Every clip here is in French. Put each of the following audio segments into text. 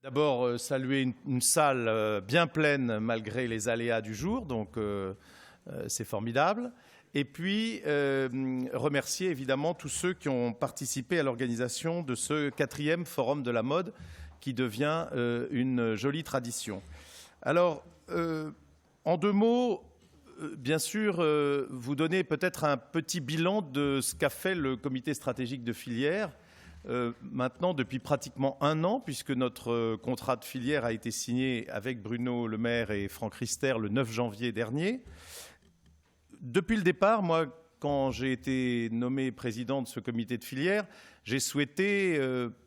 D'abord, saluer une salle bien pleine malgré les aléas du jour, donc c'est formidable. Et puis, remercier évidemment tous ceux qui ont participé à l'organisation de ce 4e Forum de la mode qui devient une jolie tradition. Alors, en 2 mots, bien sûr, vous donner peut-être un petit bilan de ce qu'a fait le comité stratégique de filière maintenant depuis pratiquement 1 an, puisque notre contrat de filière a été signé avec Bruno Le Maire et Franck Rister le 9 janvier dernier. Depuis le départ, moi, quand j'ai été nommé président de ce comité de filière, j'ai souhaité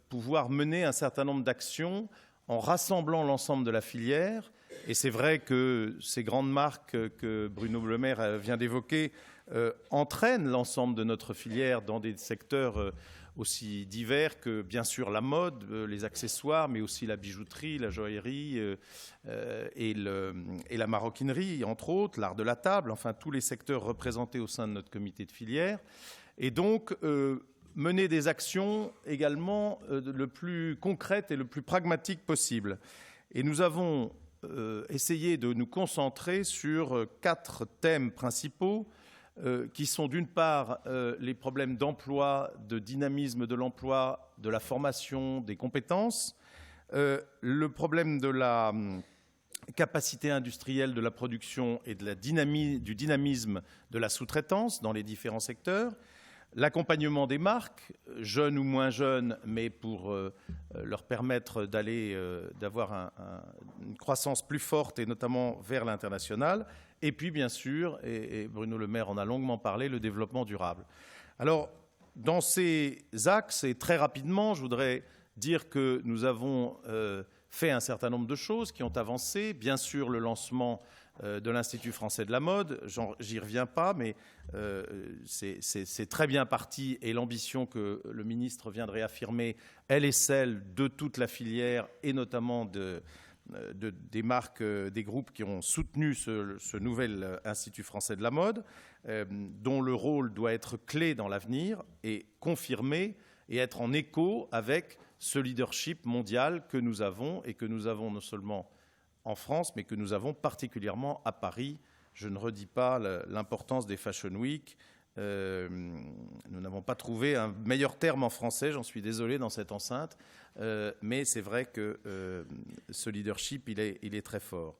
pouvoir mener un certain nombre d'actions en rassemblant l'ensemble de la filière. Et c'est vrai que ces grandes marques que Bruno Le Maire vient d'évoquer entraînent l'ensemble de notre filière dans des secteurs aussi divers que, bien sûr, la mode, les accessoires, mais aussi la bijouterie, la joaillerie et la maroquinerie, entre autres, l'art de la table, enfin tous les secteurs représentés au sein de notre comité de filière. Et donc, mener des actions également le plus concrètes et le plus pragmatiques possible. Et nous avons essayé de nous concentrer sur 4 thèmes principaux qui sont d'une part les problèmes d'emploi, de dynamisme de l'emploi, de la formation, des compétences, le problème de la capacité industrielle de la production et de du dynamisme de la sous-traitance dans les différents secteurs, l'accompagnement des marques, jeunes ou moins jeunes, mais pour leur permettre d'avoir une croissance plus forte et notamment vers l'international. Et puis, bien sûr, et Bruno Le Maire en a longuement parlé, le développement durable. Alors, dans ces axes, et très rapidement, je voudrais dire que nous avons fait un certain nombre de choses qui ont avancé. Bien sûr, le lancement de l'Institut français de la mode, j'y reviens pas, mais c'est très bien parti et l'ambition que le ministre vient de réaffirmer, elle est celle de toute la filière et notamment des marques, des groupes qui ont soutenu ce nouvel Institut français de la mode, dont le rôle doit être clé dans l'avenir et confirmé et être en écho avec ce leadership mondial que nous avons et que nous avons non seulement en France, mais que nous avons particulièrement à Paris. Je ne redis pas l'importance des Fashion Week. Nous n'avons pas trouvé un meilleur terme en français, j'en suis désolé dans cette enceinte, mais c'est vrai que ce leadership, il est très fort.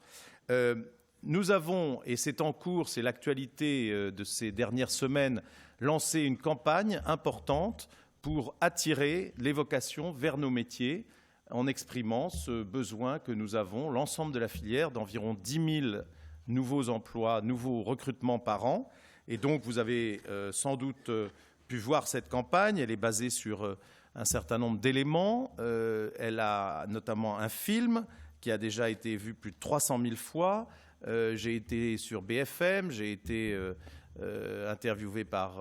Nous avons, et c'est en cours, c'est l'actualité de ces dernières semaines, lancé une campagne importante pour attirer les vocations vers nos métiers, en exprimant ce besoin que nous avons, l'ensemble de la filière, d'environ 10 000 nouveaux emplois, nouveaux recrutements par an. Et donc, vous avez sans doute pu voir cette campagne. Elle est basée sur un certain nombre d'éléments. Elle a notamment un film qui a déjà été vu plus de 300 000 fois. J'ai été sur BFM, j'ai été interviewé par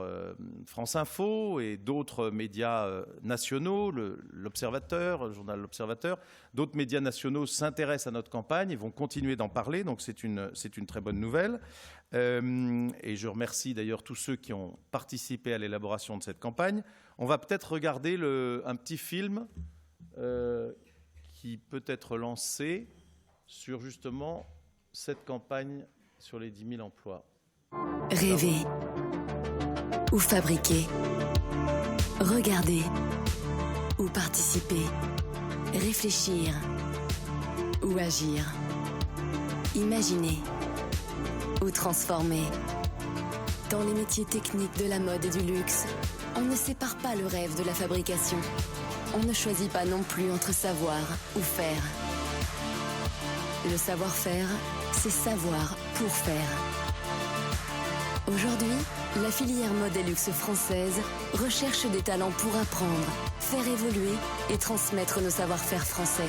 France Info et d'autres médias nationaux, l'Observateur, le journal L'Observateur. D'autres médias nationaux s'intéressent à notre campagne et vont continuer d'en parler, donc c'est une très bonne nouvelle. Et je remercie d'ailleurs tous ceux qui ont participé à l'élaboration de cette campagne. On va peut-être regarder un petit film qui peut être lancé sur justement cette campagne sur les 10 000 emplois. Rêver ou fabriquer, regarder ou participer, réfléchir ou agir, imaginer ou transformer. Dans les métiers techniques de la mode et du luxe, on ne sépare pas le rêve de la fabrication. On ne choisit pas non plus entre savoir ou faire. Le savoir-faire, c'est savoir pour faire. Aujourd'hui, la filière mode et luxe française recherche des talents pour apprendre, faire évoluer et transmettre nos savoir-faire français.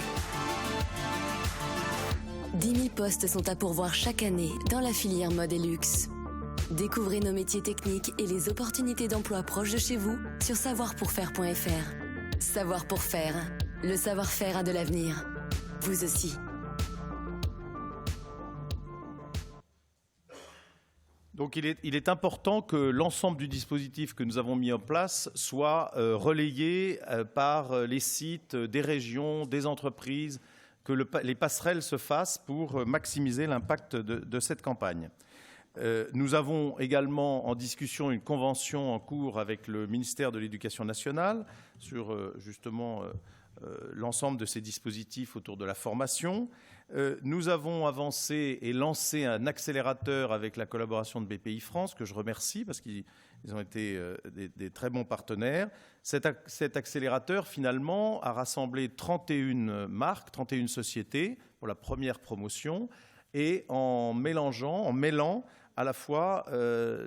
10 000 postes sont à pourvoir chaque année dans la filière mode et luxe. Découvrez nos métiers techniques et les opportunités d'emploi proches de chez vous sur savoirpourfaire.fr. Savoir pour faire, le savoir-faire a de l'avenir. Vous aussi. Donc il est important que l'ensemble du dispositif que nous avons mis en place soit relayé par les sites des régions, des entreprises, que les passerelles se fassent pour maximiser l'impact de cette campagne. Nous avons également en discussion une convention en cours avec le ministère de l'Éducation nationale sur justement l'ensemble de ces dispositifs autour de la formation. Nous avons avancé et lancé un accélérateur avec la collaboration de BPI-France, que je remercie parce qu'ils ont été des très bons partenaires. Cet accélérateur, finalement, a rassemblé 31 marques, 31 sociétés pour la première promotion, et en mêlant à la fois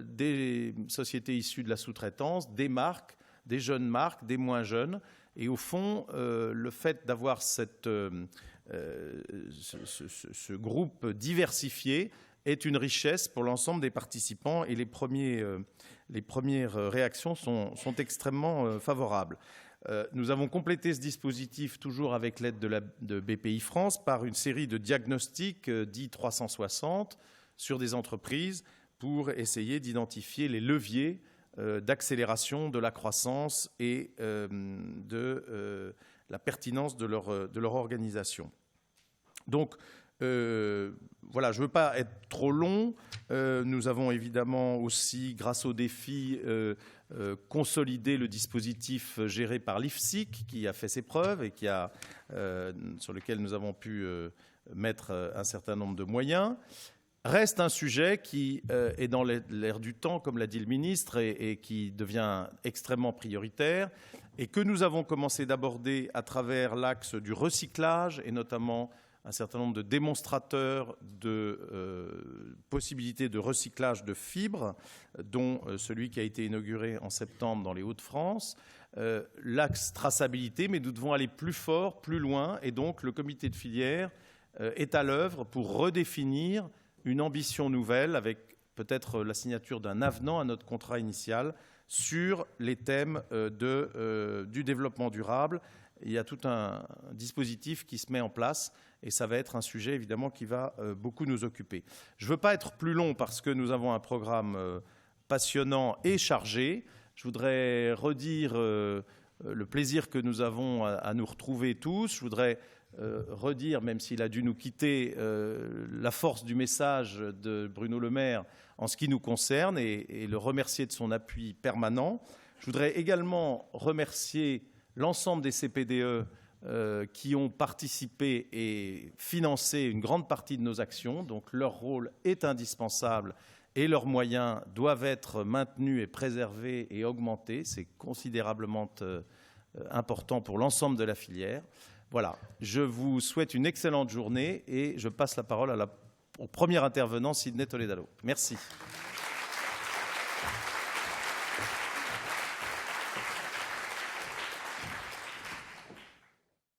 des sociétés issues de la sous-traitance, des marques, des jeunes marques, des moins jeunes. Et au fond, le fait d'avoir ce groupe diversifié est une richesse pour l'ensemble des participants, et les premières réactions sont extrêmement favorables. Nous avons complété ce dispositif, toujours avec l'aide de BPI France, par une série de diagnostics dits 360 sur des entreprises pour essayer d'identifier les leviers d'accélération de la croissance et de la pertinence de leur organisation. Donc, voilà, je ne veux pas être trop long. Nous avons évidemment aussi, grâce au défi, consolidé le dispositif géré par l'IFSIC, qui a fait ses preuves et sur lequel nous avons pu mettre un certain nombre de moyens. Reste un sujet qui est dans l'air du temps, comme l'a dit le ministre, et qui devient extrêmement prioritaire, et que nous avons commencé d'aborder à travers l'axe du recyclage, et notamment un certain nombre de démonstrateurs de possibilités de recyclage de fibres, dont celui qui a été inauguré en septembre dans les Hauts-de-France. L'axe traçabilité, mais nous devons aller plus fort, plus loin, et donc le comité de filière est à l'œuvre pour redéfinir une ambition nouvelle, avec peut-être la signature d'un avenant à notre contrat initial sur les thèmes du développement durable. Il y a tout un dispositif qui se met en place, et ça va être un sujet évidemment qui va beaucoup nous occuper. Je ne veux pas être plus long parce que nous avons un programme passionnant et chargé. Je voudrais redire le plaisir que nous avons à nous retrouver tous. Je voudrais redire, même s'il a dû nous quitter, la force du message de Bruno Le Maire en ce qui nous concerne, et le remercier de son appui permanent. Je voudrais également remercier l'ensemble des CPDE qui ont participé et financé une grande partie de nos actions. Donc leur rôle est indispensable et leurs moyens doivent être maintenus et préservés et augmentés. C'est considérablement important pour l'ensemble de la filière. Voilà, je vous souhaite une excellente journée et je passe la parole au premier intervenant, Sidney Toledano. Merci.